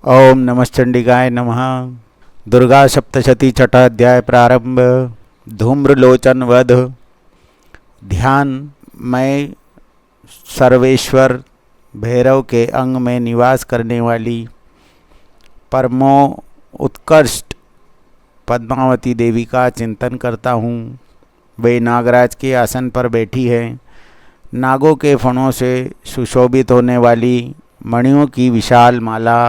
ओम नमश्चंडिकाय नमः। दुर्गा सप्तशती छठा अध्याय प्रारंभ। धूम्रलोचन वध। ध्यान। मैं सर्वेश्वर भैरव के अंग में निवास करने वाली परमो उत्कृष्ट पद्मावती देवी का चिंतन करता हूँ। वे नागराज के आसन पर बैठी है। नागों के फणों से सुशोभित होने वाली मणियों की विशाल माला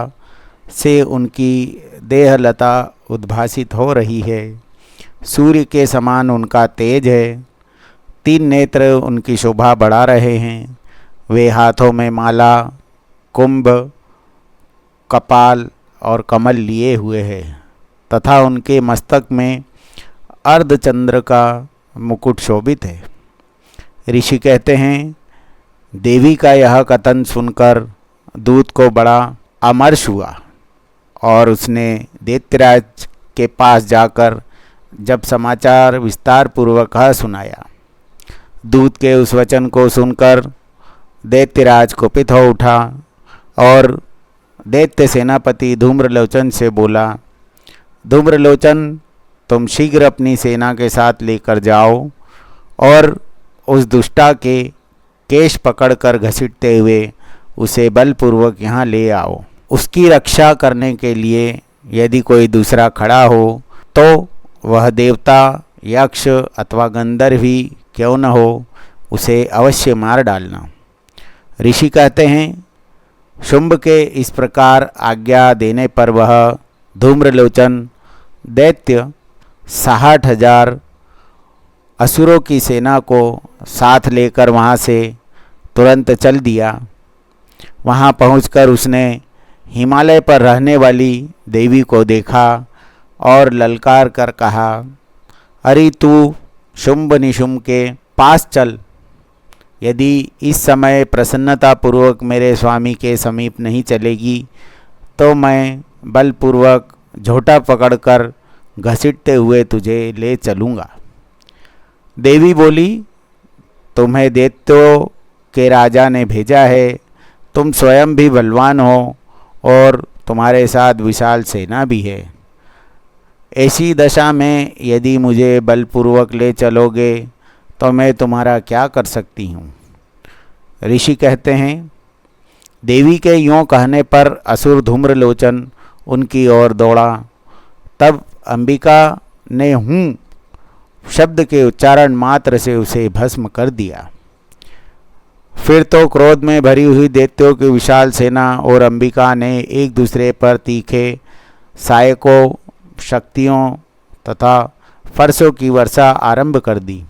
से उनकी देहलता उद्भासित हो रही है। सूर्य के समान उनका तेज है। 3 नेत्र उनकी शोभा बढ़ा रहे हैं। वे हाथों में माला, कुंभ, कपाल और कमल लिए हुए हैं तथा उनके मस्तक में अर्धचंद्र का मुकुट शोभित है। ऋषि कहते हैं, देवी का यह कथन सुनकर दूत को बड़ा अमर्ष हुआ और उसने दैत्यराज के पास जाकर जब समाचार विस्तार पूर्वक सुनाया। दूत के उस वचन को सुनकर दैत्यराज कुपित हो उठा और दैत्य सेनापति धूम्रलोचन से बोला, धूम्रलोचन, तुम शीघ्र अपनी सेना के साथ लेकर जाओ और उस दुष्टा के केश पकड़कर घसीटते हुए उसे बलपूर्वक यहाँ ले आओ। उसकी रक्षा करने के लिए यदि कोई दूसरा खड़ा हो तो वह देवता, यक्ष अथवा गंधर्व ही क्यों न हो, उसे अवश्य मार डालना। ऋषि कहते हैं, शुंभ के इस प्रकार आज्ञा देने पर वह धूम्रलोचन दैत्य 60,000 असुरों की सेना को साथ लेकर वहाँ से तुरंत चल दिया। वहाँ पहुंचकर उसने हिमालय पर रहने वाली देवी को देखा और ललकार कर कहा, अरे तू शुंभ निशुंभ के पास चल। यदि इस समय प्रसन्नतापूर्वक मेरे स्वामी के समीप नहीं चलेगी तो मैं बलपूर्वक झोटा पकड़कर घसीटते हुए तुझे ले चलूँगा। देवी बोली, तुम्हें दैत्यों के राजा ने भेजा है। तुम स्वयं भी बलवान हो और तुम्हारे साथ विशाल सेना भी है। ऐसी दशा में यदि मुझे बलपूर्वक ले चलोगे तो मैं तुम्हारा क्या कर सकती हूँ। ऋषि कहते हैं, देवी के यूँ कहने पर असुर धूम्रलोचन उनकी ओर दौड़ा। तब अंबिका ने हूँ शब्द के उच्चारण मात्र से उसे भस्म कर दिया। फिर तो क्रोध में भरी हुई दैत्यों की विशाल सेना और अंबिका ने एक दूसरे पर तीखे सहायकों, शक्तियों तथा फरसों की वर्षा आरंभ कर दी।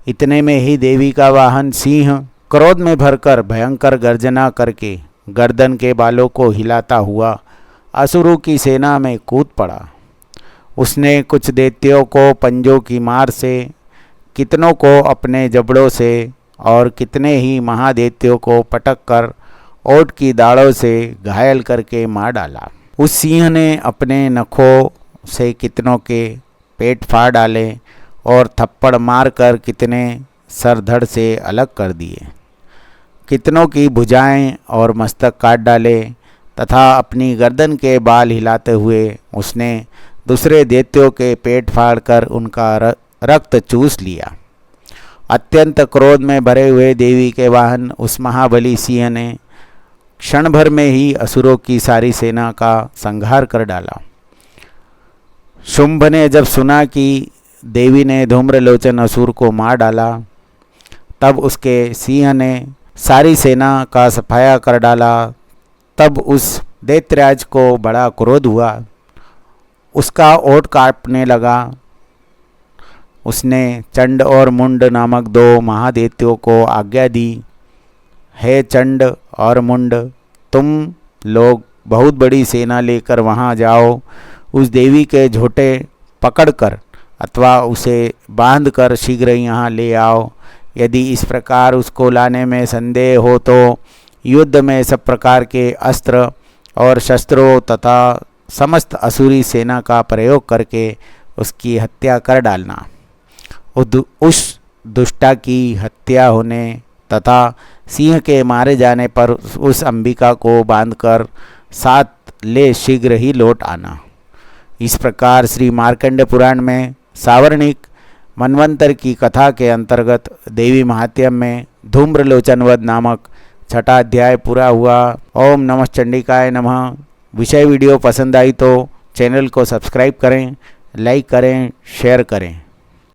इतने में ही देवी का वाहन सिंह क्रोध में भरकर भयंकर गर्जना करके गर्दन के बालों को हिलाता हुआ असुरों की सेना में कूद पड़ा। उसने कुछ दैत्यों को पंजों की मार से, कितनों को अपने जबड़ों से और कितने ही महादैत्यों को पटक कर ओट की दाढ़ों से घायल करके मार डाला। उस सिंह ने अपने नखों से कितनों के पेट फाड़ डाले और थप्पड़ मारकर कितने सर धड़ से अलग कर दिए। कितनों की भुजाएं और मस्तक काट डाले तथा अपनी गर्दन के बाल हिलाते हुए उसने दूसरे दैत्यों के पेट फाड़कर उनका रक्त चूस लिया। अत्यंत क्रोध में भरे हुए देवी के वाहन उस महाबली सिंह ने क्षण भर में ही असुरों की सारी सेना का संहार कर डाला। शुंभ ने जब सुना कि देवी ने धूम्रलोचन असुर को मार डाला तब उसके सिंह ने सारी सेना का सफाया कर डाला। तब उस दैत्यराज को बड़ा क्रोध हुआ। उसका ओठ कांपने लगा। उसने चंड और मुंड नामक 2 महादैत्यों को आज्ञा दी, हे चंड और मुंड, तुम लोग बहुत बड़ी सेना लेकर वहाँ जाओ। उस देवी के झोटे पकड़कर अथवा उसे बांधकर शीघ्र यहाँ ले आओ। यदि इस प्रकार उसको लाने में संदेह हो तो युद्ध में सब प्रकार के अस्त्र और शस्त्रों तथा समस्त असुरी सेना का प्रयोग करके उसकी हत्या कर डालना। उस दुष्टा की हत्या होने तथा सिंह के मारे जाने पर उस अंबिका को बांधकर साथ ले शीघ्र ही लौट आना। इस प्रकार श्री मार्कंड पुराण में सावर्णिक मनवंतर की कथा के अंतर्गत देवी महात्म्य में धूम्रलोचन वध नामक छठा अध्याय पूरा हुआ। ओम नमः चंडिकाय नमः। विषय वीडियो पसंद आई तो चैनल को सब्सक्राइब करें, लाइक करें, शेयर करें।